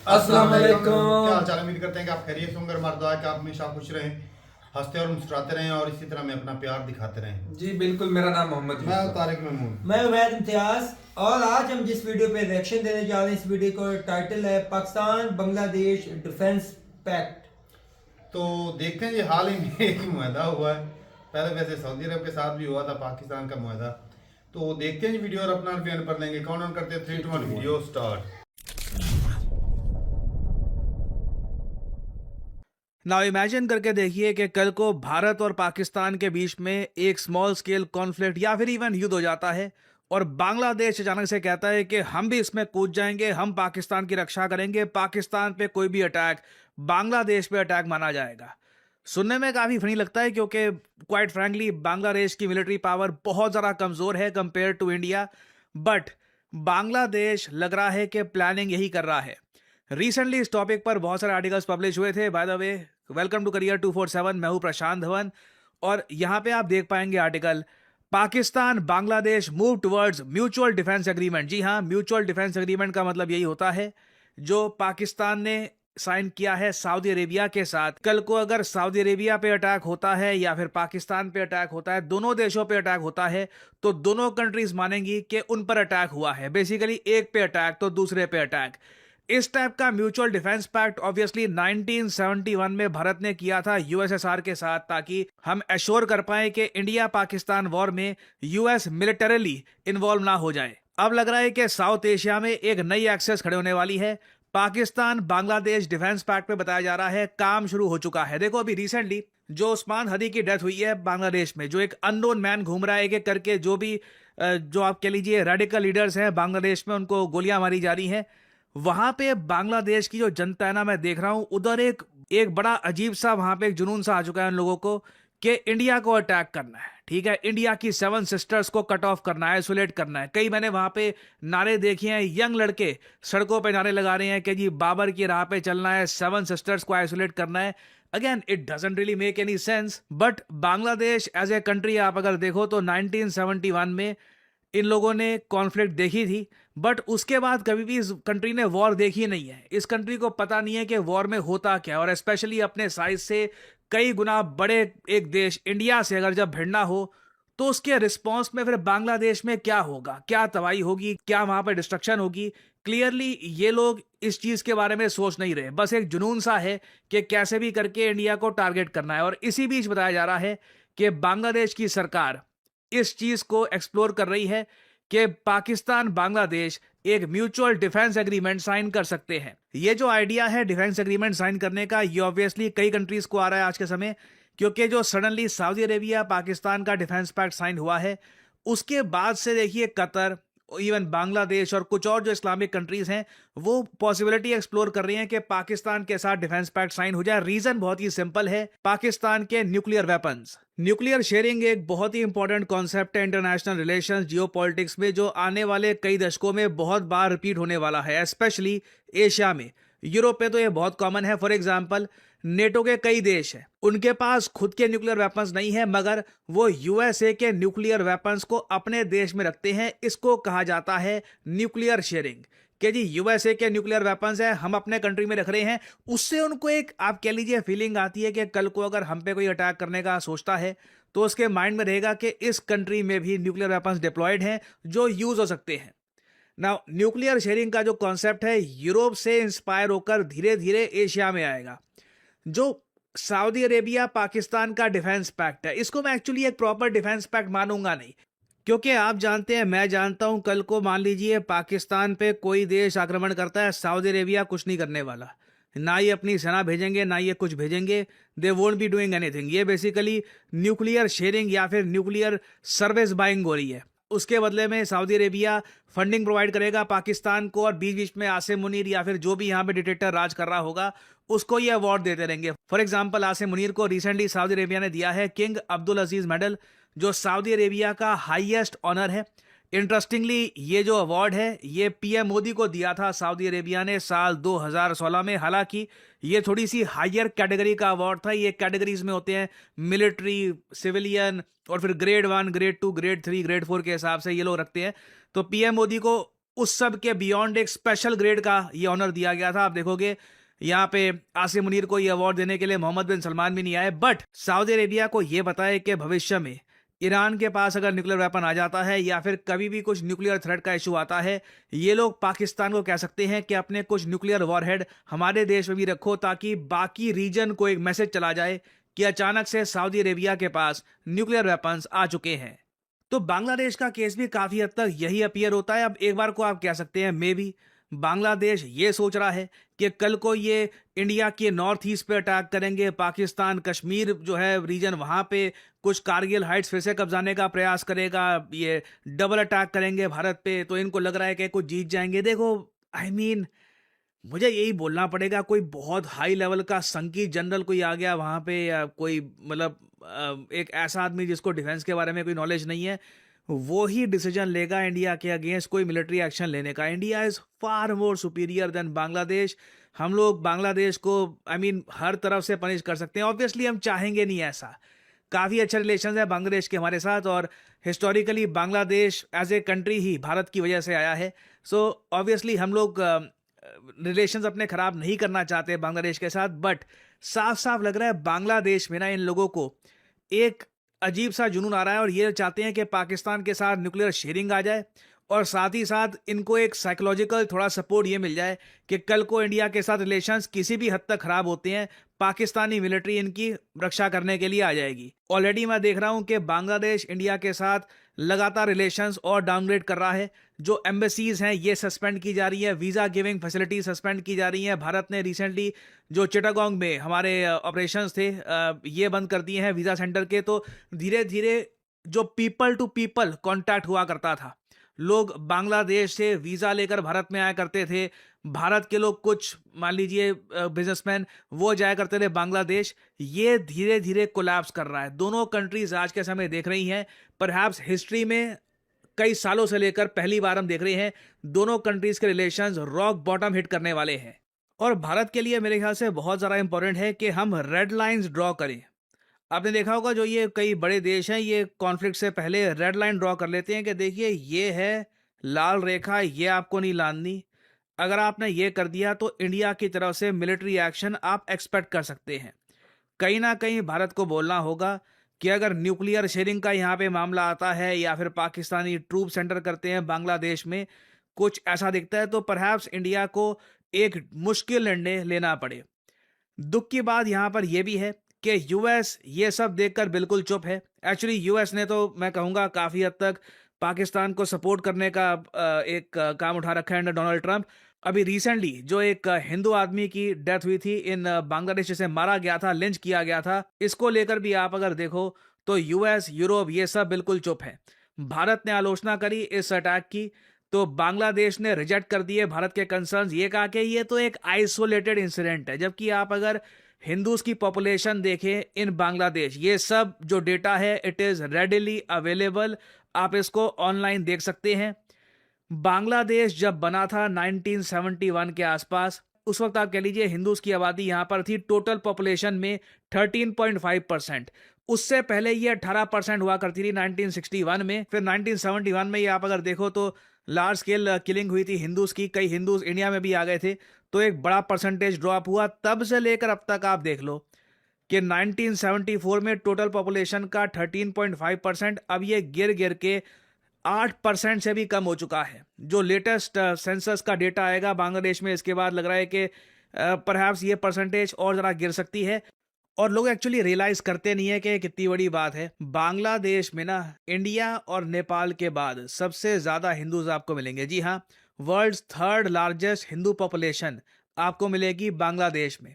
अस्सलाम वालेकुम। क्या हाल चाल है? उम्मीद करते हैं कि आप खैरियत से होंगे। हमारा दुआ है कि आप हमेशा खुश रहें, हंसते और मुस्कुराते रहें और इसी तरह हमें अपना प्यार दिखाते रहें। जी बिल्कुल, मेरा नाम मोहम्मद मैं यूसुफ। तारिक महमूद। मैं उमैद इम्तियाज। और आज हम जिस वीडियो पे रिएक्शन देने जा रहे हैं, इस वीडियो का टाइटल है पाकिस्तान बांग्लादेश डिफेंस पैक्ट। तो देखते हैं, ये हाल ही में एक मुआहदा हुआ है। पहले वैसे सऊदी अरब के साथ भी हुआ था पाकिस्तान का मुआहदा। तो देखते हैं ये वीडियो और अपना रिव्यू पर लेंगे। काउंट डाउन करते हैं 3 2 1 वीडियो स्टार्ट। नाउ इमेजिन करके देखिए कि कल को भारत और पाकिस्तान के बीच में एक स्मॉल स्केल कॉन्फ्लिक्ट या फिर इवन युद्ध हो जाता है और बांग्लादेश अचानक से कहता है कि हम भी इसमें कूद जाएंगे, हम पाकिस्तान की रक्षा करेंगे, पाकिस्तान पे कोई भी अटैक बांग्लादेश पे अटैक माना जाएगा। सुनने में काफ़ी फनी लगता है क्योंकि क्वाइट फ्रैंकली बांग्लादेश की मिलिट्री पावर बहुत ज़्यादा कमज़ोर है compare to India. But Bangladesh लग रहा है कि प्लानिंग यही कर रहा है। रिसेंटली इस टॉपिक पर बहुत सारे आर्टिकल्स पब्लिश हुए थे। By the way, welcome to Career 247। मैं हूं प्रशांत धवन और यहां पे आप देख पाएंगे article Pakistan Bangladesh move towards mutual defence agreement. जी हां, म्यूचुअल डिफेंस एग्रीमेंट का मतलब यही होता है जो पाकिस्तान ने साइन किया है सऊदी अरेबिया के साथ। कल को अगर सऊदी अरेबिया पे अटैक होता है या फिर पाकिस्तान पे अटैक होता है, दोनों देशों पे अटैक होता है, तो दोनों कंट्रीज मानेंगी कि उन पर अटैक हुआ है। बेसिकली एक पे अटैक तो दूसरे पे अटैक। इस टाइप का म्यूचुअल डिफेंस पैक्ट ऑब्वियसली 1971 में भारत ने किया था यूएसएसआर के साथ, ताकि हम एश्योर कर पाए कि इंडिया पाकिस्तान वॉर में यूएस मिलिटरली इन्वॉल्व ना हो जाए। अब लग रहा है कि साउथ एशिया में एक नई एक्सेस खड़े होने वाली है। पाकिस्तान बांग्लादेश डिफेंस पैक्ट पे बताया जा रहा है काम शुरू हो चुका है। देखो, अभी रिसेंटली जो उस्मान हदी की डेथ हुई है बांग्लादेश में, जो एक अननोन मैन घूम रहा है, एक एक करके जो भी जो आप कह लीजिए रेडिकल लीडर्स हैं बांग्लादेश में, उनको गोलियां मारी जा रही हैं। वहां पे बांग्लादेश की जो जनता है ना, मैं देख रहा हूं उधर एक एक बड़ा अजीब सा वहां पे एक जुनून सा आ चुका है उन लोगों को कि इंडिया को अटैक करना है। ठीक है, इंडिया की 7 सिस्टर्स को कट ऑफ करना है, आइसोलेट करना है। कई मैंने वहां पे नारे देखे हैं, यंग लड़के सड़कों पे नारे लगा रहे हैं कि जी बाबर की राह पे चलना है, 7 सिस्टर्स को आइसोलेट करना है। Again it doesn't really make any sense. But Bangladesh as a country आप अगर देखो तो 1971 में इन लोगों ने कॉन्फ्लिक्ट देखी थी, बट उसके बाद कभी भी इस कंट्री ने वॉर देखी नहीं है। इस कंट्री को पता नहीं है कि वॉर में होता क्या, और स्पेशली अपने साइज से कई गुना बड़े एक देश इंडिया से अगर जब भिड़ना हो तो उसके रिस्पॉन्स में फिर बांग्लादेश में क्या होगा, क्या तबाही होगी, क्या वहां पर डिस्ट्रक्शन होगी। क्लियरली ये लोग इस चीज के बारे में सोच नहीं रहे, बस एक जुनून सा है कि कैसे भी करके इंडिया को टारगेट करना है। और इसी बीच बताया जा रहा है कि बांग्लादेश की सरकार इस चीज को एक्सप्लोर कर रही है कि पाकिस्तान बांग्लादेश एक म्यूचुअल डिफेंस एग्रीमेंट साइन कर सकते हैं। ये जो आइडिया है डिफेंस एग्रीमेंट साइन करने का, ये ऑब्वियसली कई कंट्रीज को आ रहा है आज के समय, क्योंकि जो सडनली सऊदी अरेबिया पाकिस्तान का डिफेंस पैक्ट साइन हुआ है, उसके बाद से देखिए कतर, इवन बांग्लादेश और कुछ और जो इस्लामिक कंट्रीज हैं वो पॉसिबिलिटी एक्सप्लोर कर रही हैं कि पाकिस्तान के साथ डिफेंस पैक्ट साइन हो जाए। रीजन बहुत ही सिंपल है, पाकिस्तान के न्यूक्लियर वेपन्स। न्यूक्लियर शेयरिंग एक बहुत ही इंपॉर्टेंट कॉन्सेप्ट है इंटरनेशनल रिलेशंस, जियोपॉलिटिक्स में, जो आने वाले कई दशकों में बहुत बार रिपीट होने वाला है, स्पेशली एशिया में। यूरोप में तो ये बहुत कॉमन है। फॉर एग्जाम्पल, नेटो के कई देश हैं, उनके पास खुद के न्यूक्लियर वेपन्स नहीं है, मगर वो यूएसए के न्यूक्लियर वेपन्स को अपने देश में रखते हैं। इसको कहा जाता है न्यूक्लियर शेयरिंग, कि जी यूएसए के न्यूक्लियर वेपन्स है, हम अपने कंट्री में रख रहे हैं। उससे उनको एक आप कह लीजिए फीलिंग आती है कि कल को अगर हम पे कोई अटैक करने का सोचता है तो उसके माइंड में रहेगा कि इस कंट्री में भी न्यूक्लियर वेपन्स डिप्लॉयड हैं जो यूज हो सकते हैं। नाउ न्यूक्लियर शेयरिंग का जो कॉन्सेप्ट है यूरोप से इंस्पायर होकर धीरे धीरे एशिया में आएगा। जो सऊदी अरेबिया पाकिस्तान का डिफेंस पैक्ट है, इसको मैं एक्चुअली एक प्रॉपर डिफेंस पैक्ट मानूंगा नहीं, क्योंकि आप जानते हैं, मैं जानता हूं, कल को मान लीजिए पाकिस्तान पे कोई देश आक्रमण करता है, सऊदी अरेबिया कुछ नहीं करने वाला, ना ये अपनी सेना भेजेंगे ना ये कुछ भेजेंगे। They won't be doing anything. ये बेसिकली न्यूक्लियर शेयरिंग या फिर न्यूक्लियर सर्विस बाइंग हो रही है। उसके बदले में सऊदी अरेबिया फंडिंग प्रोवाइड करेगा पाकिस्तान को, और बीच बीच में आसिम मुनीर या फिर जो भी यहाँ पे डिक्टेटर राज कर रहा होगा उसको ये अवार्ड देते रहेंगे। फॉर एग्जाम्पल, आसिम मुनीर को रिसेंटली सऊदी अरेबिया ने दिया है किंग अब्दुल अजीज मेडल, जो सऊदी अरेबिया का हाईएस्ट ऑनर है। इंटरेस्टिंगली ये जो अवार्ड है ये पीएम मोदी को दिया था सऊदी अरेबिया ने साल 2016 में। हालांकि ये थोड़ी सी हायर कैटेगरी का अवार्ड था। ये कैटेगरीज में होते हैं मिलिट्री, सिविलियन और फिर ग्रेड 1, ग्रेड 2, ग्रेड 3, ग्रेड 4 के हिसाब से ये लोग रखते हैं। तो पीएम मोदी को उस सब के बियॉन्ड एक स्पेशल ग्रेड का ये ऑनर दिया गया था। आप देखोगे यहाँ पे आसिम मुनीर को ये अवार्ड देने के लिए मोहम्मद बिन सलमान भी नहीं आए, बट सऊदी अरेबिया को ये बताए कि भविष्य में ईरान के पास अगर न्यूक्लियर वेपन आ जाता है या फिर कभी भी कुछ न्यूक्लियर थ्रेट का इशू आता है, ये लोग पाकिस्तान को कह सकते हैं कि अपने कुछ न्यूक्लियर वॉरहेड हमारे देश में भी रखो, ताकि बाकी रीजन को एक मैसेज चला जाए कि अचानक से सऊदी अरेबिया के पास न्यूक्लियर वेपन्स आ चुके हैं। तो बांग्लादेश का केस भी काफी हद तक यही अपीयर होता है। अब एक बार को आप कह सकते हैं मे बी बांग्लादेश ये सोच रहा है कि कल को ये इंडिया के नॉर्थ ईस्ट पे अटैक करेंगे, पाकिस्तान कश्मीर जो है रीजन वहां पे कुछ कारगिल हाइट्स फिर से कब्जाने का प्रयास करेगा, ये डबल अटैक करेंगे भारत पे, तो इनको लग रहा है कि कुछ जीत जाएंगे। देखो आई मीन मुझे यही बोलना पड़ेगा, कोई बहुत हाई लेवल का संकी जनरल कोई आ गया वहां पे, या कोई मतलब एक ऐसा आदमी जिसको डिफेंस के बारे में कोई नॉलेज नहीं है, वो ही डिसीजन लेगा इंडिया के अगेंस्ट कोई मिलिट्री एक्शन लेने का। India is far more superior than Bangladesh. हम लोग बांग्लादेश को हर तरफ से पनिश कर सकते हैं। ऑब्वियसली हम चाहेंगे नहीं ऐसा, काफ़ी अच्छे रिलेशन है बांग्लादेश के हमारे साथ, और historically Bangladesh as a country ही भारत की वजह से आया है। सो ऑब्वियसली हम लोग रिलेशंस अपने ख़राब नहीं करना चाहते बांग्लादेश के साथ, बट साफ साफ लग रहा है बांग्लादेश में ना इन लोगों को एक अजीब सा जुनून आ रहा है, और ये चाहते हैं कि पाकिस्तान के साथ न्यूक्लियर शेयरिंग आ जाए, और साथ ही साथ इनको एक साइकोलॉजिकल थोड़ा सपोर्ट ये मिल जाए कि कल को इंडिया के साथ रिलेशंस किसी भी हद तक खराब होते हैं, पाकिस्तानी मिलिट्री इनकी रक्षा करने के लिए आ जाएगी। ऑलरेडी मैं देख रहा हूं कि बांग्लादेश इंडिया के साथ लगातार रिलेशंस और डाउनग्रेड कर रहा है। जो एम्बेसीज हैं ये सस्पेंड की जा रही है, वीज़ा गिविंग फैसिलिटी सस्पेंड की जा रही है। भारत ने रिसेंटली जो चिटागोंग में हमारे ऑपरेशंस थे ये बंद कर दिए हैं वीज़ा सेंटर के। तो धीरे धीरे जो पीपल टू पीपल कॉन्टैक्ट हुआ करता था, लोग बांग्लादेश से वीज़ा लेकर भारत में आया करते थे, भारत के लोग कुछ मान लीजिए बिजनेसमैन वो जाया करते थे बांग्लादेश, ये धीरे धीरे कोलैप्स कर रहा है। दोनों कंट्रीज आज के समय देख रही हैं, परहैप्स हिस्ट्री में कई सालों से लेकर पहली बार हम देख रहे हैं दोनों कंट्रीज के रिलेशंस रॉक बॉटम हिट करने वाले हैं। और भारत के लिए मेरे ख्याल से बहुत ज़्यादा इंपॉर्टेंट है कि हम रेड लाइंस ड्रॉ करें। आपने देखा होगा जो ये कई बड़े देश हैं ये कॉन्फ्लिक्ट से पहले रेड लाइन ड्रॉ कर लेते हैं कि देखिए ये है लाल रेखा, ये आपको नहीं लानी, अगर आपने ये कर दिया तो इंडिया की तरफ से मिलिट्री एक्शन आप एक्सपेक्ट कर सकते हैं। कहीं ना कहीं भारत को बोलना होगा कि अगर न्यूक्लियर शेयरिंग का यहाँ पे मामला आता है या फिर पाकिस्तानी ट्रूप सेंटर करते हैं बांग्लादेश में, कुछ ऐसा दिखता है तो परहैप्स इंडिया को एक मुश्किल निर्णय लेना पड़े। दुख की बात यहाँ पर यह भी है कि यूएस ये सब देखकर बिल्कुल चुप है। एक्चुअली यूएस ने तो मैं कहूँगा काफ़ी हद तक पाकिस्तान को सपोर्ट करने का एक काम उठा रखा है अंडर डोनाल्ड ट्रंप। अभी रिसेंटली जो एक हिंदू आदमी की डेथ हुई थी इन बांग्लादेश, जिसे मारा गया था, लिंच किया गया था, इसको लेकर भी आप अगर देखो तो यूएस, यूरोप ये सब बिल्कुल चुप है। भारत ने आलोचना करी इस अटैक की तो बांग्लादेश ने रिजेक्ट कर दिए भारत के कंसर्न्स, ये कहा कि ये तो एक आइसोलेटेड इंसिडेंट है। जबकि आप अगर हिंदूज की पॉपुलेशन देखें इन बांग्लादेश, ये सब जो डेटा है इट इज़ रेडिली अवेलेबल, आप इसको ऑनलाइन देख सकते हैं। बांग्लादेश जब बना था 1971 के आसपास, उस वक्त आप कह लीजिए हिंदूज की आबादी यहाँ पर थी टोटल पॉपुलेशन में 13.5%। उससे पहले ये 18% हुआ करती थी 1961 में। फिर 1971 में ये आप अगर देखो तो लार्ज स्केल किलिंग हुई थी हिंदूज की, कई हिंदूज इंडिया में भी आ गए थे, तो एक बड़ा परसेंटेज ड्रॉप हुआ। तब से लेकर अब तक आप देख लो कि 1974 में टोटल पॉपुलेशन का 13.5%, अब ये गिर गिर के 8% से भी कम हो चुका है। जो लेटेस्ट सेंसस का डेटा आएगा बांग्लादेश में, इसके बाद लग रहा है कि परहैप्स ये परसेंटेज और ज़रा गिर सकती है। और लोग एक्चुअली रियलाइज़ करते नहीं है कि कितनी बड़ी बात है। बांग्लादेश में ना इंडिया और नेपाल के बाद सबसे ज़्यादा हिंदूज आपको मिलेंगे। जी हाँ, world's third largest Hindu population आपको मिलेगी बांग्लादेश में।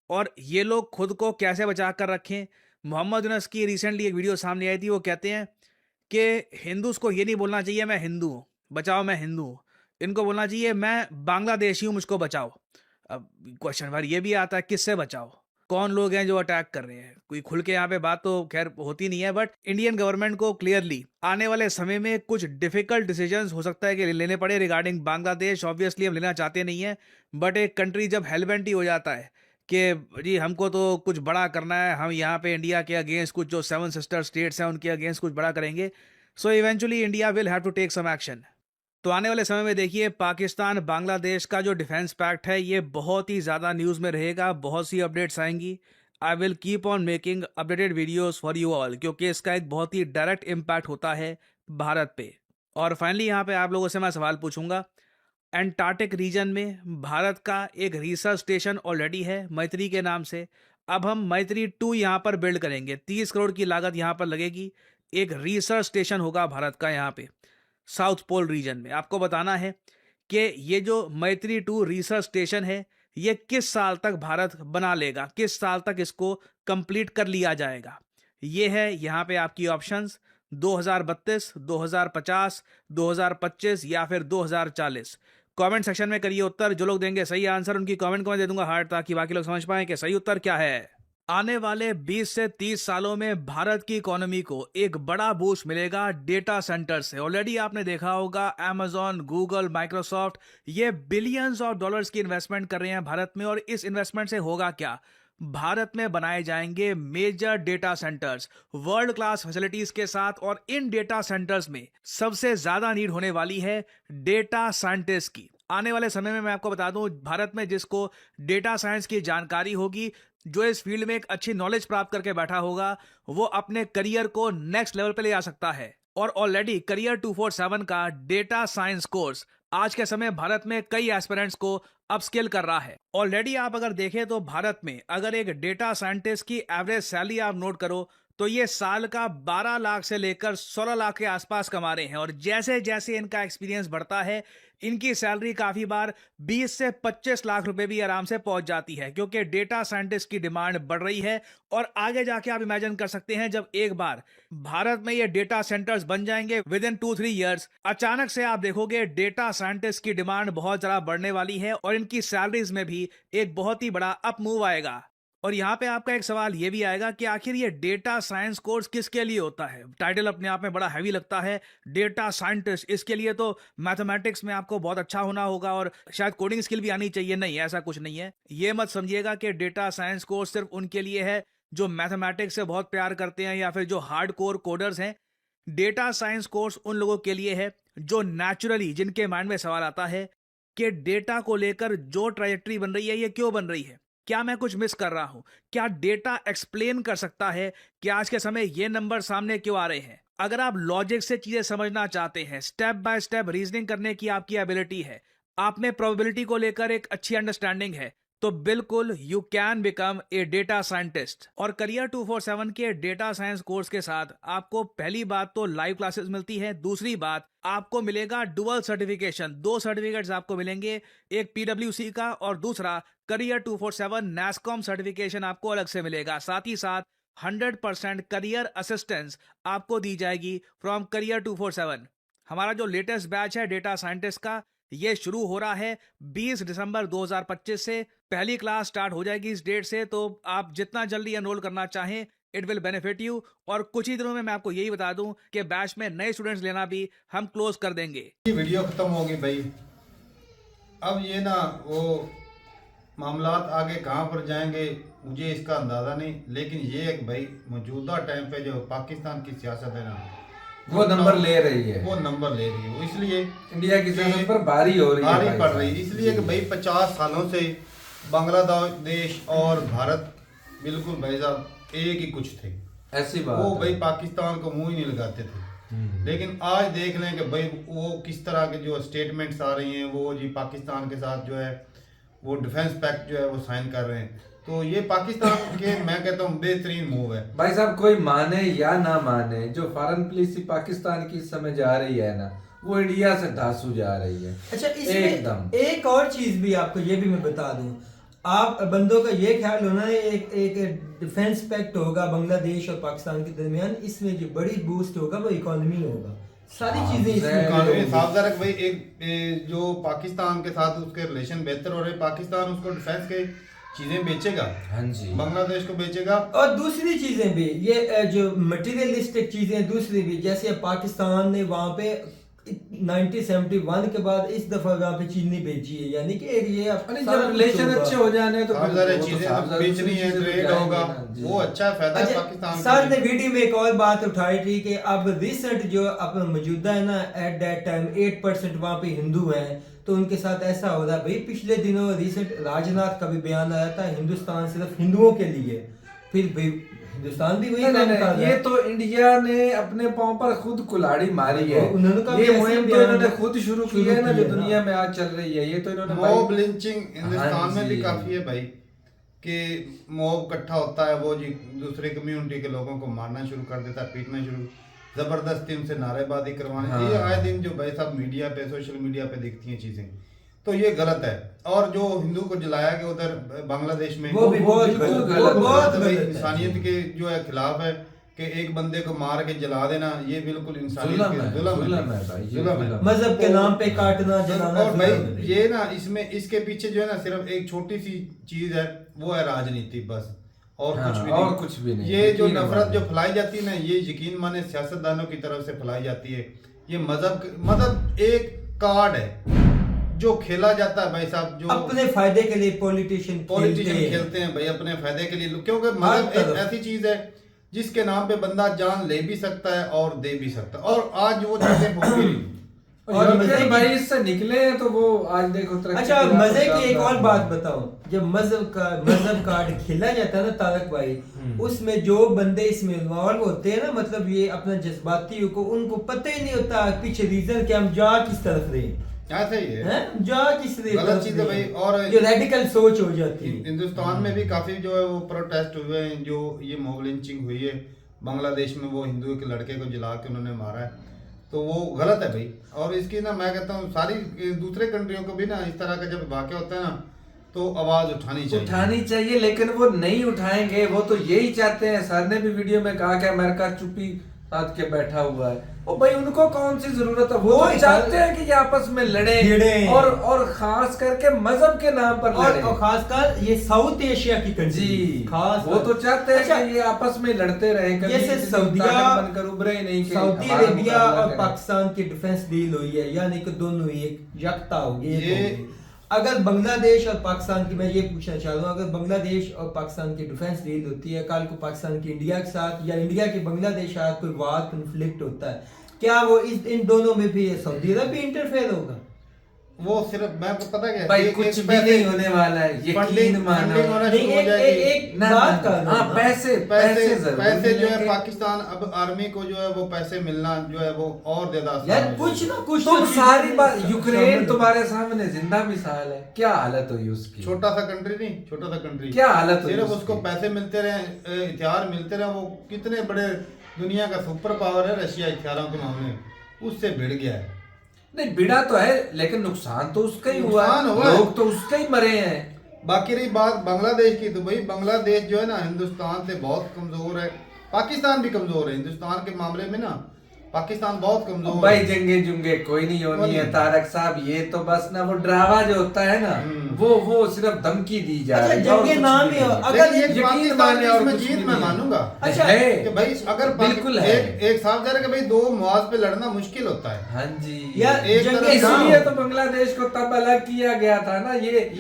और ये लोग खुद को कैसे बचा कर रखें, मोहम्मद यूनस की रिसेंटली एक वीडियो सामने आई थी, वो कहते हैं कि हिंदूज को ये नहीं बोलना चाहिए मैं हिंदू हूँ, बचाओ मैं हिंदू हूँ, इनको बोलना चाहिए मैं बांग्लादेशी हूँ, मुझको बचाओ। अब क्वेश्चन बार ये भी आता है किससे बचाओ, कौन लोग हैं जो अटैक कर रहे हैं। कोई खुल के यहाँ पे बात तो खैर होती नहीं है, बट इंडियन गवर्नमेंट को क्लियरली आने वाले समय में कुछ डिफिकल्ट डिसीजंस हो सकता है कि लेने पड़े रिगार्डिंग बांग्लादेश। ऑब्वियसली हम लेना चाहते नहीं है, बट एक कंट्री जब हेलमेंट ही हो जाता है कि जी हमको तो कुछ बड़ा करना है, हम यहाँ पे इंडिया के अगेंस्ट कुछ जो 7 सिस्टर स्टेट्स हैं उनके अगेंस्ट कुछ बड़ा करेंगे, so eventually India will have to take some action. तो आने वाले समय में देखिए पाकिस्तान बांग्लादेश का जो डिफेंस पैक्ट है ये बहुत ही ज़्यादा न्यूज़ में रहेगा, बहुत सी अपडेट्स आएंगी। I will keep on making updated videos for you all, क्योंकि इसका एक बहुत ही डायरेक्ट इम्पैक्ट होता है भारत पे। और फाइनली यहाँ पे आप लोगों से मैं सवाल पूछूंगा, एंटार्क्टिक रीजन में भारत का एक रिसर्च स्टेशन ऑलरेडी है मैत्री के नाम से। अब हम मैत्री 2 यहाँ पर बिल्ड करेंगे, 30 करोड़ की लागत यहाँ पर लगेगी। एक रिसर्च स्टेशन होगा भारत का यहाँ पे साउथ पोल रीजन में। आपको बताना है कि ये जो मैत्री 2 रिसर्च स्टेशन है ये किस साल तक भारत बना लेगा, किस साल तक इसको कंप्लीट कर लिया जाएगा। ये है यहाँ पे आपकी ऑप्शंस, 2032, 2050, 2025 या फिर 2040। कमेंट सेक्शन में करिए उत्तर। जो लोग देंगे सही आंसर उनकी कमेंट को मैं दे दूंगा हार्ट, ताकि बाकी लोग समझ पाएं कि सही उत्तर क्या है। आने वाले 20 से 30 सालों में भारत की इकोनॉमी को एक बड़ा बूस्ट मिलेगा डेटा सेंटर से। ऑलरेडी आपने देखा होगा Amazon, गूगल, माइक्रोसॉफ्ट ये बिलियंस ऑफ डॉलर्स की इन्वेस्टमेंट कर रहे हैं भारत में। और इस इन्वेस्टमेंट से होगा क्या, भारत में बनाए जाएंगे major data centres world class facilities के साथ। और इन डेटा सेंटर्स में सबसे ज्यादा नीड होने वाली है डेटा साइंटिस्ट की। आने वाले समय में मैं आपको बता दूं, भारत में जिसको डेटा साइंस की जानकारी होगी, जो इस फील्ड में एक अच्छी नॉलेज प्राप्त करके बैठा होगा, वो अपने करियर को नेक्स्ट लेवल पे ले जा सकता है। और ऑलरेडी करियर 247 का डेटा साइंस कोर्स आज के समय भारत में कई एस्पिरेंट्स को अपस्किल कर रहा है। ऑलरेडी आप अगर देखें तो भारत में अगर एक डेटा साइंटिस्ट की एवरेज सैलरी आप नोट करो तो ये साल का 12 लाख से लेकर 16 लाख के आसपास कमा रहे हैं। और जैसे जैसे इनका एक्सपीरियंस बढ़ता है इनकी सैलरी काफी बार 20 से 25 लाख रुपए भी आराम से पहुंच जाती है, क्योंकि डेटा साइंटिस्ट की डिमांड बढ़ रही है। और आगे जाके आप इमेजिन कर सकते हैं जब एक बार भारत में ये डेटा सेंटर्स बन जाएंगे विद इन 2-3 ईयर्स, अचानक से आप देखोगे डेटा साइंटिस्ट की डिमांड बहुत ज्यादा बढ़ने वाली है और इनकी सैलरीज में भी एक बहुत ही बड़ा अप मूव आएगा। और यहाँ पे आपका एक सवाल ये भी आएगा कि आखिर ये डेटा साइंस कोर्स किसके लिए होता है। टाइटल अपने आप में बड़ा हैवी लगता है, डेटा साइंटिस्ट। इसके लिए तो मैथमेटिक्स में आपको बहुत अच्छा होना होगा और शायद कोडिंग स्किल भी आनी चाहिए। नहीं, ऐसा कुछ नहीं है। ये मत समझिएगा कि डेटा साइंस कोर्स सिर्फ उनके लिए है जो मैथमेटिक्स से बहुत प्यार करते हैं या फिर जो हार्ड कोर कोडर्स हैं। डेटा साइंस कोर्स उन लोगों के लिए है जो नेचुरली, जिनके माइंड में सवाल आता है कि डेटा को लेकर जो ट्राजेक्टरी बन रही है ये क्यों बन रही है, क्या मैं कुछ मिस कर रहा हूं, क्या डेटा एक्सप्लेन कर सकता है कि आज के समय ये नंबर सामने क्यों आ रहे हैं। अगर आप लॉजिक से चीजें समझना चाहते हैं, स्टेप बाय स्टेप रीजनिंग करने की आपकी एबिलिटी है, आप में प्रोबेबिलिटी को लेकर एक अच्छी अंडरस्टैंडिंग है, तो बिल्कुल you can become a data scientist. और करियर 247 के डेटा साइंस कोर्स के साथ आपको पहली बात तो लाइव क्लासेस मिलती है, दूसरी बात आपको मिलेगा डुअल सर्टिफिकेशन। 2 सर्टिफिकेट्स आपको मिलेंगे, एक PwC का और दूसरा करियर 247 NASSCOM सर्टिफिकेशन आपको अलग से मिलेगा। साथ ही साथ 100% करियर असिस्टेंस आपको दी जाएगी फ्रॉम करियर 247। हमारा जो लेटेस्ट बैच है डेटा साइंटिस्ट का, ये शुरू हो रहा है 20 दिसंबर 2025 से। पहली क्लास स्टार्ट हो जाएगी इस डेट से, तो आप जितना जल्दी एनरोल करना चाहें इट विल बेनिफिट यू। और कुछ ही दिनों में मैं आपको यही बता दूं कि बैच में नए स्टूडेंट्स लेना भी हम क्लोज कर देंगे। ये वीडियो खत्म होगी भाई, अब ये ना वो मामलात आगे कहाँ पर जाएंगे मुझे इसका अंदाज़ा नहीं, लेकिन ये एक भाई मौजूदा टाइम पे जो पाकिस्तान की सियासत है ना वो नंबर ले रही है, वो नंबर ले रही है। वो इसलिए इंडिया की सियासत पर भारी हो रही है, भारी पड़ रही है। इसलिए कि भाई 50 सालों से बांग्लादेश और भारत बिल्कुल भाई साहब एक ही कुछ थे। ऐसी बात वो है। भाई पाकिस्तान को मुंह ही नहीं लगाते थे। लेकिन आज देख लें कि भाई वो किस तरह के जो स्टेटमेंट्स आ रही हैं, वो जी पाकिस्तान के साथ जो है वो डिफेंस पैक्ट जो है वो साइन कर रहे हैं। तो ये पाकिस्तान के मैं कहता हूँ बेहतरीन मूव है। भाई साहब कोई माने या ना माने, जो फॉरेन पॉलिसी पाकिस्तान की इस समय जा रही है ना, वो इंडिया से धांसू जा रही है। अच्छा, इसमें एकदम एक और चीज भी आपको ये भी मैं बता दूं, आप बंदों का ये ख्याल होना है एक डिफेंस पैक्ट होगा बांग्लादेश और पाकिस्तान के दरमियान, इसमें जो बड़ी बूस्ट होगा वो इकोनॉमी होगा, सारी चीजें इसमें कानूनी साफ भाई एक जो पाकिस्तान के साथ उसके रिलेशन बेहतर हो रहे, पाकिस्तान उसको डिफेंस के चीजें बेचेगा, हाँ जी, बांग्लादेश को बेचेगा। और दूसरी चीजें भी ये जो मटेरियलिस्टिक चीजें दूसरी भी, जैसे पाकिस्तान ने वहां पे 1971 के बाद इस दफा वहाँ पे चीनी भेजी है, यानी कि एक ये अरे जब रिलेशन अच्छे हो जाने तो काफी फिर सारी वो तो चीजें साफ ज़रूरी बेचनी है, चीजें तो ट्रेड जाएंगी होगा, ना, जी। वो अच्छा फायदा है अच्छा, पाकिस्तान सर ने के लिए। वीडियो में एक और बात उठाई थी कि अब रिसेंट जो अपना मौजूदा है ना, एट दैट टाइम 8% वहाँ पे हिंदू हैं, तो उनके साथ ऐसा हो रहा है। भाई पिछले दिनों रिसेंट राजनाथ का भी बयान आया था, हिंदुस्तान सिर्फ हिंदुओं के लिए, फिर भी हिंदुस्तान भी वही नहीं, काम नहीं, कर रहा ये है। तो इंडिया ने अपने पांव पर खुद कुल्हाड़ी मारी है। उन्होंने कहा ये कि ऐसे मुहिम तो बयान इन्होंने खुद शुरू की है ना, जो की है दुनिया में आज चल रही है। ये तो इन्होंने मॉब भाई- लिंचिंग हिंदुस्तान हाँ में भी जी। काफी है भाई, कि मॉब इकट्ठा होता है, वो जी दूसरे कम्युनिटी के लोगों को मारना शुरू कर देता है, पीटना शुरू, जबरदस्ती उनसे नारेबाजी करवाने। हाँ। ये आए दिन जो भाई साहब मीडिया पे, सोशल मीडिया पे दिखती हैं चीजें, तो ये गलत है। और जो हिंदू को जलाया गया उधर बांग्लादेश में, वो भी बहुत बिल्कुल गलत, गलत वो है। बहुत तो भाई गलत है। इंसानियत के जो है खिलाफ है, कि एक बंदे को मार के जला देना, ये बिल्कुल इंसानियत जुल्म के है, जुल्म जुल्म है भाई, ये जुल्म है। जुल्म। मजहब के तो- नाम पे काटना जलाना। और भाई जुल्म है। ये ना इसमें इसके पीछे जो है ना सिर्फ एक छोटी सी चीज है, वो है राजनीति बस, और हाँ, कुछ भी और नहीं। कुछ भी नहीं। ये जो यकीन नफरत मानिए। जो फैलाई जाती है ना, ये यकीन माने सियासतदानों की तरफ से फैलाई जाती है। ये मजहब एक कार्ड है जो खेला जाता है भाई साहब, जो अपने फायदे के लिए पॉलिटिशियन खेलते हैं भाई अपने फायदे के लिए, क्योंकि हर मजहब एक तरफ। ऐसी चीज है जिसके नाम पे बंदा जान ले भी सकता है और दे भी सकता है, और आज वो चीजें हो गई। और और मजे की- भाई इससे निकले हैं तो वो आज देखो तरक्की अच्छा, की राह पर मजे की एक चल और रहा बात है। बताऊं, जब मजहब कार्ड खेला जाता है ना तारक भाई, उसमें जो बंदे इसमें इन्वॉल्व होते हैं ना, मतलब ये अपना जज्बाती को, उनको पता ही नहीं होता पीछे रीजन कि हम जा किस तरफ रहे ऐसा ही है, हैं, जा किस गलत चीज है भाई। और जो रेडिकल सोच हो जाती है। हिंदुस्तान में भी काफी जो है वो प्रोटेस्ट हुए हैं, जो ये मॉब लिंचिंग हुई है बांग्लादेश में, वो हिंदू के लड़के को जला के उन्होंने मारा है, तो वो गलत है भाई। और इसकी ना मैं कहता हूँ सारी दूसरे कंट्रियों को भी ना इस तरह का जब वाक़या होता है ना, तो आवाज उठानी चाहिए। लेकिन वो नहीं उठाएंगे। वो तो यही चाहते हैं। सर ने भी वीडियो में कहा कि अमेरिका चुप्पी साध के बैठा हुआ है। ओ भाई उनको कौन सी जरूरत है? वो तो चाहते हैं कि ये आपस में लड़े और खास करके मजहब के नाम पर लड़े। और खासकर ये साउथ एशिया की कंट्री, जी खास वो तो चाहते हैं अच्छा, कि ये आपस में लड़ते रहे, कभी जैसे किसी सऊदीया ताकत बनकर उभरे ही नहीं कि सऊदी हमारा अरेबिया मुकाबला और करें। पाकिस्तान की डिफेंस डील हुई है, यानी कि दोनों एक यकता हो गई, एक ये- हो गई। अगर बांग्लादेश और पाकिस्तान की, मैं ये पूछना चाह रहा हूँ, अगर बांग्लादेश और पाकिस्तान की डिफेंस डील होती है, कल को पाकिस्तान की इंडिया के साथ या इंडिया की बांग्लादेश के साथ कोई वार कन्फ्लिक्ट होता है, क्या वो इन दोनों में भी सऊदी अरब भी इंटरफेयर होगा? वो सिर्फ मैं पता क्या भाई कुछ भी नहीं होने वाला है, यकीन फंडिंग मानो। होना शुरू हो एक जाएगी। एक ना, बात ना, कर रहा हाँ, हूँ ना। पैसे पैसे जो है मिलेंगे। पाकिस्तान अब आर्मी को जो है वो पैसे मिलना जो है वो और ज्यादा आसान यार हो कुछ जाएगा। ना कुछ तुम तो सारी चीज़ें बात, समझ- यूक्रेन तुम्हारे सामने जिंदा मिसाल है। क्या हालत हुई उसकी? छोटा सा कंट्री नहीं, छोटा सा कंट्री, क्या हालत हुई सिर्फ उसकी? उसको पैसे मिलते रहे, हथियार मिलते रहे। वो कितने बड़े दुनिया का सुपर पावर है रशिया हथियारों के मामले में, उससे भिड़ गया है। नहीं बिड़ा तो है, लेकिन नुकसान तो उसका ही हुआ नुकसान हुआ है। है। लोग तो उसके ही मरे हैं। बाकी रही बात बांग्लादेश की, तो भाई बांग्लादेश जो है ना हिंदुस्तान से बहुत कमजोर है, पाकिस्तान भी कमजोर है। हिंदुस्तान के मामले में ना पाकिस्तान बहुत कमजोर भाई है। जंगे जुंगे कोई नहीं होनी है नहीं। तारक साहब। ये तो बस ना वो ड्रामा जो होता है ना, वो सिर्फ धमकी दी जा अच्छा, रही है और जंगे कुछ नाम भी ही हो, नहीं है। अगर लेकिन यकीन पाकिस्तान माने की और इसमें कुछ जीत भी मैं नहीं है। मानूंगा। अच्छा, है। कि भाई अगर बिल्कुल है। एक साफ जा रहा है कि भाई दो मुआज पे लड़ना मुश्किल होता है। हाँ जी यार, एक जंगे तरफ नाम- इसलिए तो बांग्लादेश को तब अलग किया गया था ना। ये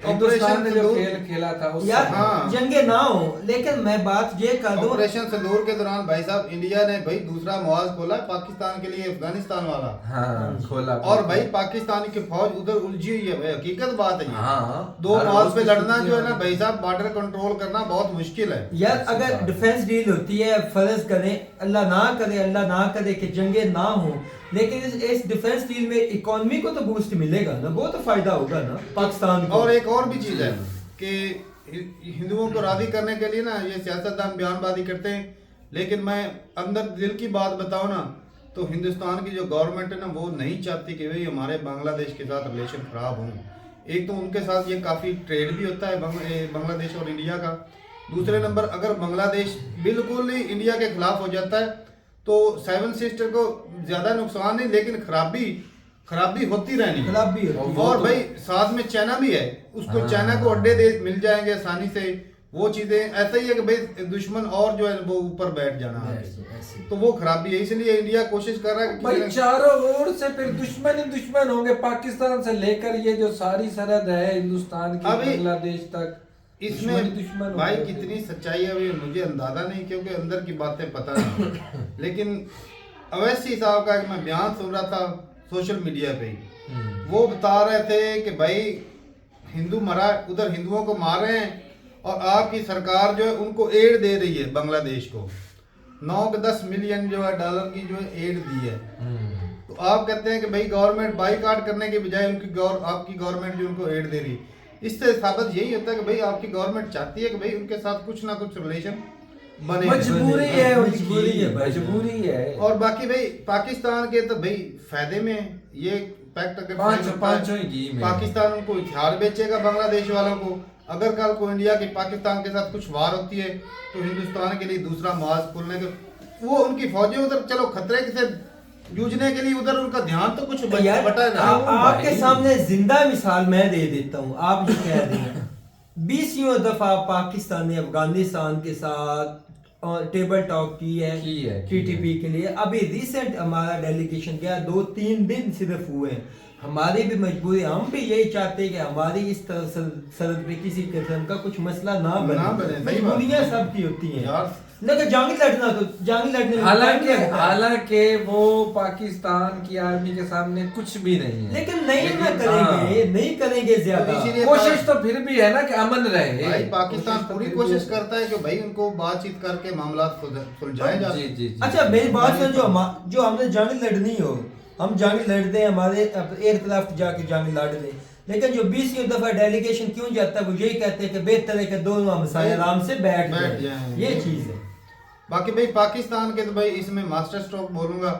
हिंदुस्तान ने जो सिंदूर- खेल खेला था उससे। यार हाँ। जंगे ना हो, लेकिन मैं बात ये कर दूं, ऑपरेशन सिंदूर के दौरान भाई साहब इंडिया ने भाई दूसरा मुआज खोला है पाकिस्तान के लिए, अफगानिस्तान वाला। हाँ खोला। और भाई पाकिस्तान की फौज उधर उलझी हुई है भाई, हकीकत बात है ये। हाँ दो हर मुआज रोज पे की लड़ना स्थिति जो है ना में। भाई साहब, बॉर्डर कंट्रोल करना बहुत मुश्किल है। यार ऐसी अगर बात डिफेंस डील होती है, फर्ज करें अल्लाह ना करे कि जंगे ना हो, लेकिन इस डिफेंस डील में इकोनॉमी को तो बूस्ट मिलेगा ना, वो तो फायदा होगा ना पाकिस्तान को। और एक और भी चीज है कि हिंदुओं को राजी करने के लिए ना ये सियासतदान बयानबाजी करते हैं, लेकिन मैं अंदर दिल की बात बताऊं ना, तो हिंदुस्तान की जो गवर्नमेंट है ना वो नहीं चाहती कि भाई हमारे बांग्लादेश के साथ रिलेशन खराब हों। एक तो उनके साथ ये काफ़ी ट्रेड भी होता है बांग्लादेश और इंडिया का। दूसरे नंबर अगर बांग्लादेश बिल्कुल ही इंडिया के खिलाफ हो जाता है तो सेवन सिस्टर को ज़्यादा नुकसान नहीं, लेकिन खराबी होती रहनी है। खराबी होती है। और भाई साथ में चाइना भी है, उसको चाइना को अड्डे दे मिल जाएंगे आसानी से, वो चीजें ऐसा ही है कि भाई दुश्मन और जो है वो ऊपर बैठ जाना आगे। तो वो खराबी है, इसलिए इंडिया कोशिश कर रहा है कि भाई चारों ओर से फिर दुश्मन ही दुश्मन होंगे, पाकिस्तान से लेकर ये जो सारी सरहद है हिंदुस्तान की अभी बांग्लादेश तक, इसमें दुश्मन ही दुश्मन भाई होंगे। कितनी सच्चाई है अभी मुझे अंदाजा नहीं, क्योंकि अंदर की बातें पता नहीं लेकिन अवैसी साहब का मैं बयान सुन रहा था सोशल मीडिया पे ही, वो बता रहे थे कि भाई हिंदू मरा, उधर हिंदुओं को मार रहे हैं और आपकी सरकार जो है उनको एड दे रही है बांग्लादेश को, 9 के 10 मिलियन जो है डॉलर की जो है एड दी है। तो आप कहते हैं कि भाई गवर्नमेंट बाईकाट करने के बजाय उनकी आपकी गवर्नमेंट जो उनको एड दे रही, इससे साबित यही होता है कि भाई आपकी गवर्नमेंट चाहती है कि भाई उनके साथ कुछ ना कुछ रिलेशन बने। मजबूरी है उनकी, मजबूरी है भाई। मजबूरी है। और बाकी भाई पाकिस्तान के तो भाई फायदे में है। ये पैक्ट अगर पांचों ही की में। पाकिस्तान उनको हथियार बेचेगा बांग्लादेश वालों को, अगर कल को इंडिया की पाकिस्तान के साथ कुछ वार होती है तो हिंदुस्तान के लिए दूसरा मार्ग खोलने के, वो उनकी फौजें उधर चलो खतरे से जूझने के लिए उधर उनका ध्यान तो कुछ यार बटा है ना। आपके सामने जिंदा मिसाल मैं दे देता हूँ, आप जो कह रहे हैं 20 दफा पाकिस्तान ने अफगानिस्तान के साथ टेबल टॉक की है TTP के लिए। अभी रिसेंट हमारा डेलीगेशन गया, 2-3 दिन सिर्फ हुए हैं। हमारी भी मजबूरी, हम भी यही चाहते हैं कि हमारी इस तरह सरहद पे किसी किस्म का कुछ मसला ना बने। मजबूरियां सबकी होती हैं यार, लेकिन जंग लड़ना तो जंग लड़ने में हालांकि वो पाकिस्तान की आर्मी के सामने कुछ भी नहीं है, लेकिन नहीं करेंगे ज्यादा। कोशिश तो फिर भी है ना कि अमन रहे। भाई पाकिस्तान पूरी कोशिश करता है कि भाई उनको बातचीत करके मामला सुलझाए जाए। जी। अच्छा मेरी बात सुन, जो हमने जंग लड़नी हो हम जंग लड़ते हैं, हमारे एयरक्राफ्ट जाके जंग लड़ लें, लेकिन जो 20 दफा डेलीगेशन क्यों जाता है वो यही कहते हैं कि बेहतर है कि दोनों हम आराम से बैठ जाएं। ये चीज है। बाकी भाई पाकिस्तान के तो भाई इसमें मास्टर स्ट्रोक बोलूंगा।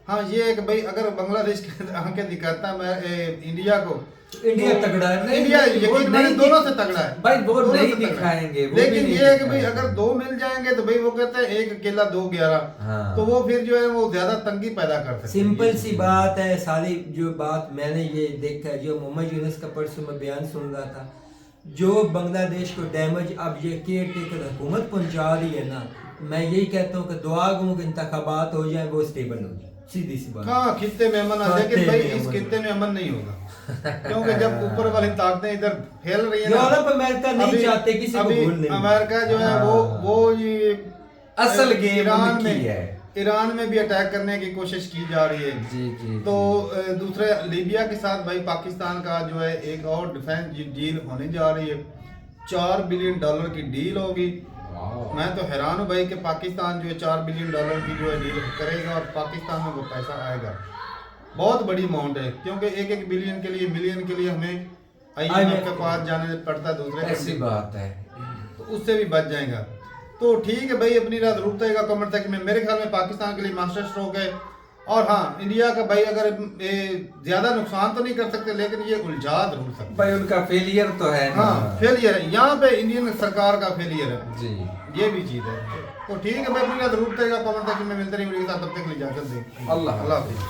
हाँ ये है कि भाई अगर बांग्लादेश के आंखें दिखाता मैं इंडिया को, इंडिया तगड़ा है, इंडिया यकीन नहीं दोनों से तगड़ा है भाई, वो दोनों नहीं से तगड़ा है। दिखाएंगे, लेकिन ये है कि भाई अगर 2 मिल जाएंगे तो भाई वो कहते हैं 1 अकेला 2 11। हाँ। तो वो फिर जो है वो ज्यादा तंगी पैदा कर सकते हैं। सिंपल सी बात है। सारी जो बात मैंने ये देखा है, जो मोहम्मद यूनुस का परसों में बयान सुन रहा था, जो बांग्लादेश को डैमेज अब ये केयर टेकर हुकूमत पहुंचा रही है ना, मैं यही कहता हूँ कि दुआ गो कि इंतखाबात हो जाए, वो स्टेबल हो जाए, सीधी सी बात। हाँ खित्ते में अमन आ, लेकिन भाई इस खित्ते में अमन नहीं होगा क्योंकि जब ऊपर वाली ताकतें इधर फैल रही है ना। यूरोप अमेरिका नहीं चाहते किसी को भूलने। अमेरिका जो है वो ये असल गेम ईरान उनकी में है। ईरान में भी अटैक करने की कोशिश की जा रही है। जी। तो दूसरे लीबिया के साथ भाई पाकिस्तान का जो है एक और डिफेंस डील होने जा रही है, $4 बिलियन की डील होगी। मैं तो हैरान हूँ भाई कि पाकिस्तान जो है $4 बिलियन की जो है डील करेगा और पाकिस्तान में वो पैसा आएगा। बहुत बड़ी अमाउंट है, क्योंकि 1-1 बिलियन के लिए मिलियन के लिए हमें IMF के पास जाने पड़ता है दूसरे। ऐसी बात है, तो उससे भी बच जाएगा। तो ठीक है भाई, अपनी रात जरूर रहेगा कमेंट तक में। मेरे ख्याल में पाकिस्तान के लिए मास्टर स्ट्रोक है। और हाँ इंडिया का भाई अगर ज्यादा नुकसान तो नहीं कर सकते, लेकिन ये उलझा जरूर सकते भाई उनका फेलियर तो है ना। हाँ फेलियर है, यहाँ पे इंडियन सरकार का फेलियर है जी, ये भी चीज है। तो ठीक है भाई, अपनी रात जरूर रहेगा कमेंट तक में। मिलते नहीं वीडियो के साथ, तब तक इजाजत दें। अल्लाह हाफिज़।